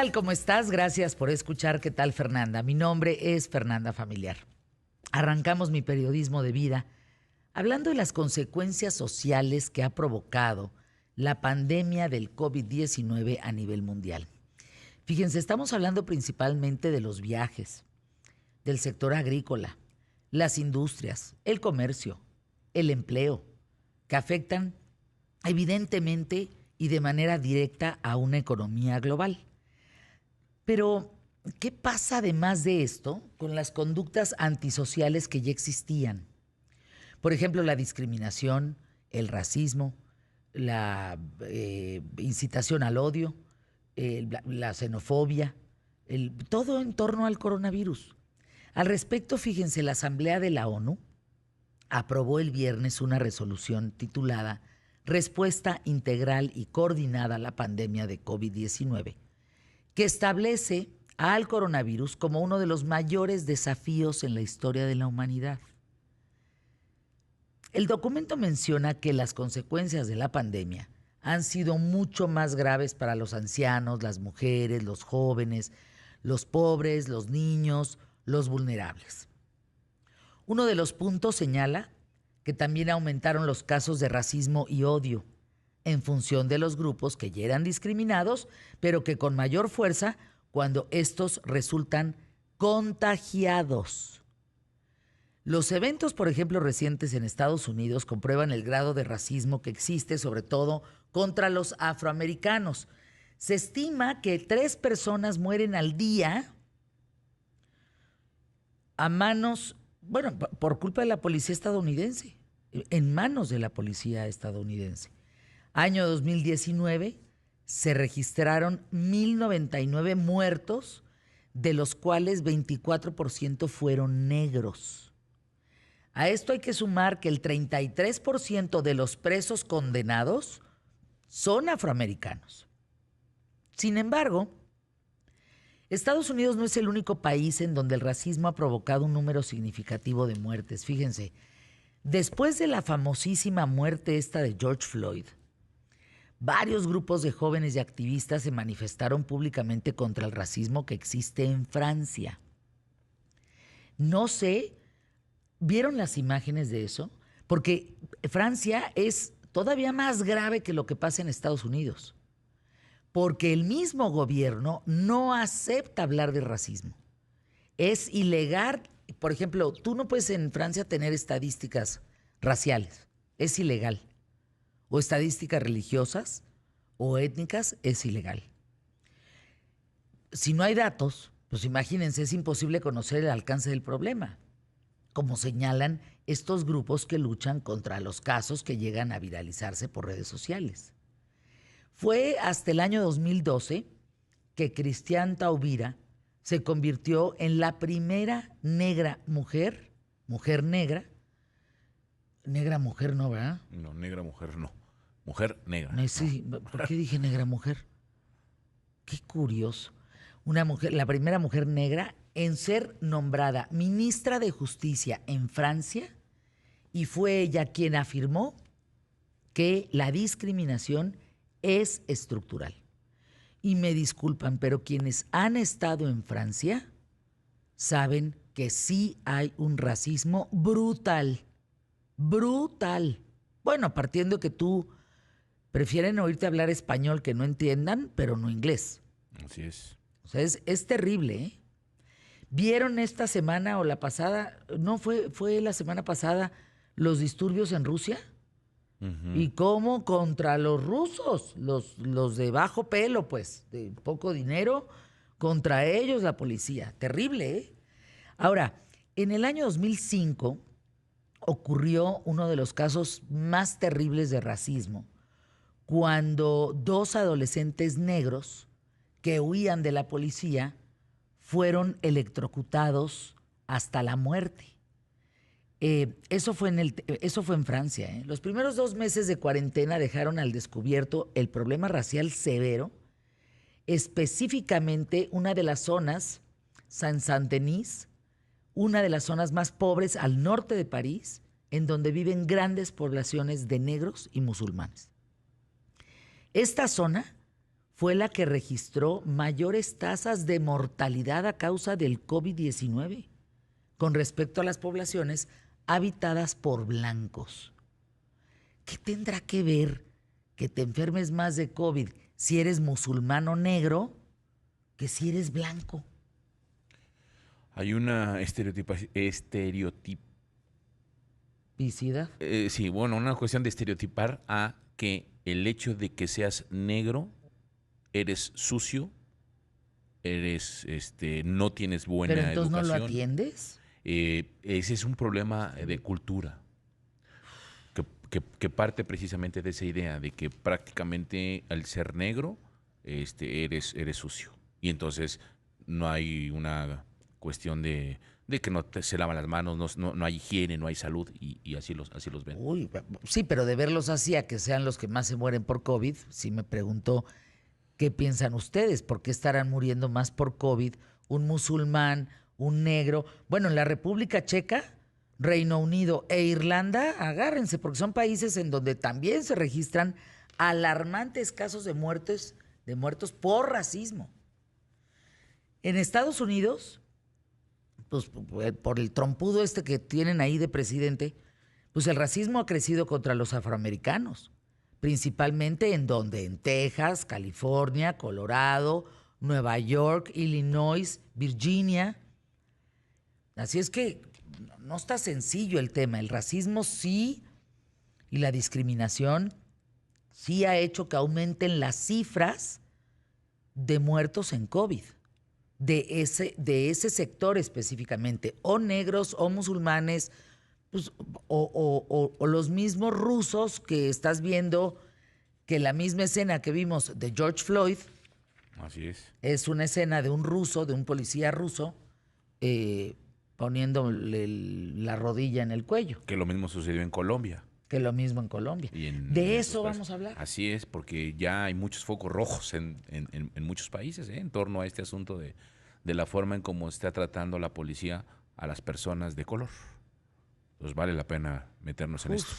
tal? ¿Cómo estás? Gracias por escuchar. ¿Qué tal, Fernanda? Mi nombre es Fernanda Familiar. Arrancamos mi periodismo de vida hablando de las consecuencias sociales que ha provocado la pandemia del COVID-19 a nivel mundial. Fíjense, estamos hablando principalmente de los viajes, del sector agrícola, las industrias, el comercio, el empleo, que afectan evidentemente y de manera directa a una economía global. Pero, ¿qué pasa además de esto con las conductas antisociales que ya existían? Por ejemplo, la discriminación, el racismo, la incitación al odio, la xenofobia, todo en torno al coronavirus. Al respecto, fíjense, la Asamblea de la ONU aprobó el viernes una resolución titulada Respuesta Integral y Coordinada a la Pandemia de COVID-19, que establece al coronavirus como uno de los mayores desafíos en la historia de la humanidad. El documento menciona que las consecuencias de la pandemia han sido mucho más graves para los ancianos, las mujeres, los jóvenes, los pobres, los niños, los vulnerables. Uno de los puntos señala que también aumentaron los casos de racismo y odio en función de los grupos que ya eran discriminados, pero que con mayor fuerza cuando estos resultan contagiados. Los eventos, por ejemplo, recientes en Estados Unidos comprueban el grado de racismo que existe, sobre todo contra los afroamericanos. Se estima que 3 personas mueren al día a manos, por culpa de la policía estadounidense, en manos de la policía estadounidense. Año 2019 se registraron 1,099 muertos, de los cuales 24% fueron negros. A esto hay que sumar que el 33% de los presos condenados son afroamericanos. Sin embargo, Estados Unidos no es el único país en donde el racismo ha provocado un número significativo de muertes. Fíjense, después de la famosísima muerte de George Floyd, varios grupos de jóvenes y activistas se manifestaron públicamente contra el racismo que existe en Francia. No sé, ¿vieron las imágenes de eso? Porque Francia es todavía más grave que lo que pasa en Estados Unidos. Porque el mismo gobierno no acepta hablar de racismo. Es ilegal. Por ejemplo, tú no puedes en Francia tener estadísticas raciales. Es ilegal. O estadísticas religiosas o étnicas, es ilegal. Si no hay datos, pues imagínense, es imposible conocer el alcance del problema, como señalan estos grupos que luchan contra los casos que llegan a viralizarse por redes sociales. Fue hasta el año 2012 que Christiane Taubira se convirtió en la primera mujer negra mujer no, ¿verdad? No, negra mujer no. Mujer negra. No, sí, ¿por qué dije negra mujer? Qué curioso. La primera mujer negra en ser nombrada ministra de Justicia en Francia, y fue ella quien afirmó que la discriminación es estructural. Y me disculpan, pero quienes han estado en Francia saben que sí hay un racismo brutal. Brutal. Bueno, partiendo que tú prefieren oírte hablar español que no entiendan, pero no inglés. Así es. O sea, es terrible, ¿eh? ¿Vieron esta semana o la pasada? No, fue la semana pasada los disturbios en Rusia. Uh-huh. Y cómo contra los rusos, los de bajo pelo, pues, de poco dinero, contra ellos la policía. Terrible, ¿eh? Ahora, en el año 2005 ocurrió uno de los casos más terribles de racismo, cuando 2 adolescentes negros que huían de la policía fueron electrocutados hasta la muerte. Eso fue en Francia, ¿eh? Los primeros 2 meses de cuarentena dejaron al descubierto el problema racial severo, específicamente una de las zonas, Saint-Denis, una de las zonas más pobres al norte de París, en donde viven grandes poblaciones de negros y musulmanes. Esta zona fue la que registró mayores tasas de mortalidad a causa del COVID-19 con respecto a las poblaciones habitadas por blancos. ¿Qué tendrá que ver que te enfermes más de COVID si eres musulmán o negro que si eres blanco? Hay una ¿Piscida? bueno, una cuestión de estereotipar a que el hecho de que seas negro, eres sucio, no tienes buena ¿Pero entonces no lo educación. atiendes? Ese es un problema de cultura que parte precisamente de esa idea de que prácticamente al ser negro eres sucio. Y entonces no hay una cuestión de que se lavan las manos, no hay higiene, no hay salud y así los ven. Uy, sí, pero de verlos así a que sean los que más se mueren por COVID, sí me pregunto qué piensan ustedes, por qué estarán muriendo más por COVID un musulmán, un negro. Bueno, en la República Checa, Reino Unido e Irlanda, agárrense, porque son países en donde también se registran alarmantes casos de muertos por racismo. En Estados Unidos, pues por el trompudo que tienen ahí de presidente, pues el racismo ha crecido contra los afroamericanos, principalmente en Texas, California, Colorado, Nueva York, Illinois, Virginia. Así es que no está sencillo el tema. El racismo sí y la discriminación sí ha hecho que aumenten las cifras de muertos en COVID. De ese sector específicamente, o negros, o musulmanes, pues, o los mismos rusos que estás viendo, que la misma escena que vimos de George Floyd, así es una escena de un ruso, de un policía ruso, poniéndole la rodilla en el cuello. Que lo mismo sucedió en Colombia. Que lo mismo en Colombia. De eso vamos a hablar. Así es, porque ya hay muchos focos rojos en muchos países en torno a este asunto de la forma en cómo está tratando la policía a las personas de color. Pues vale la pena meternos en esto.